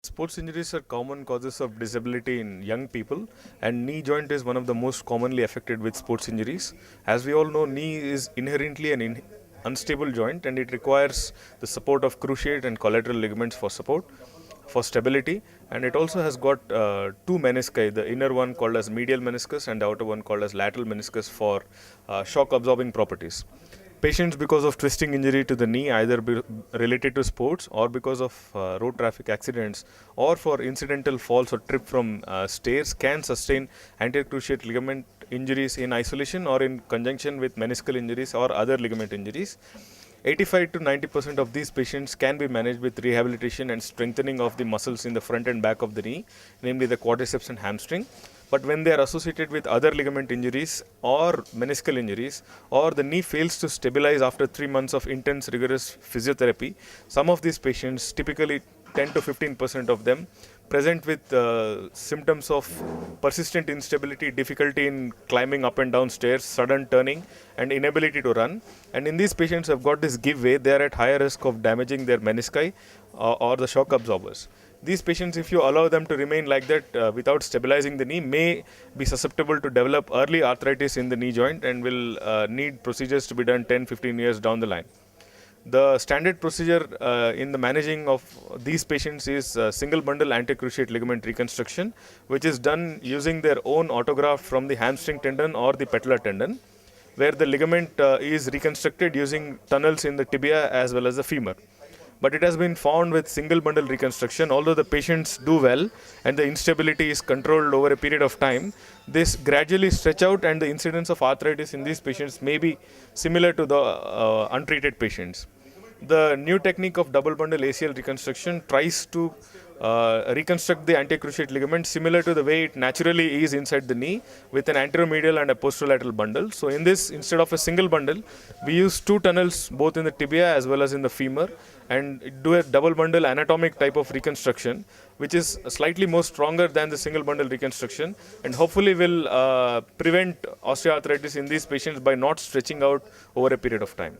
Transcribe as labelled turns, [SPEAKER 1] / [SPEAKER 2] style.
[SPEAKER 1] Sports injuries are common causes of disability in young people, and knee joint is one of the most commonly affected with sports injuries. As we all know, knee is inherently an unstable joint, and it requires the support of cruciate and collateral ligaments for support, for stability. And it also has got two menisci, the inner one called as medial meniscus and the outer one called as lateral meniscus for shock absorbing properties. Patients, because of twisting injury to the knee, either related to sports or because of road traffic accidents or for incidental falls or trip from stairs, can sustain anterior cruciate ligament injuries in isolation or in conjunction with meniscal injuries or other ligament injuries. 85 to 90% of these patients can be managed with rehabilitation and strengthening of the muscles in the front and back of the knee, namely the quadriceps and hamstring. But when they are associated with other ligament injuries or meniscal injuries, or the knee fails to stabilize after 3 months of intense rigorous physiotherapy, some of these patients, typically 10 to 15% of them, present with symptoms of persistent instability, difficulty in climbing up and down stairs, sudden turning, and inability to run. And in these patients who have got this give way, they are at higher risk of damaging their menisci or the shock absorbers. These patients, if you allow them to remain like that without stabilizing the knee, may be susceptible to develop early arthritis in the knee joint and will need procedures to be done 10-15 years down the line. The standard procedure in the managing of these patients is single bundle anterocruciate ligament reconstruction, which is done using their own autograft from the hamstring tendon or the patellar tendon, where the ligament is reconstructed using tunnels in the tibia as well as the femur. But it has been found with single bundle reconstruction, although the patients do well and the instability is controlled over a period of time, this gradually stretch out and the incidence of arthritis in these patients may be similar to the untreated patients. The new technique of double bundle ACL reconstruction tries to reconstruct the anterocruciate ligament similar to the way it naturally is inside the knee, with an anteromedial and a posterolateral bundle. So in this, instead of a single bundle, we use two tunnels both in the tibia as well as in the femur, and do a double bundle anatomic type of reconstruction, which is slightly more stronger than the single bundle reconstruction, and hopefully will prevent osteoarthritis in these patients by not stretching out over a period of time.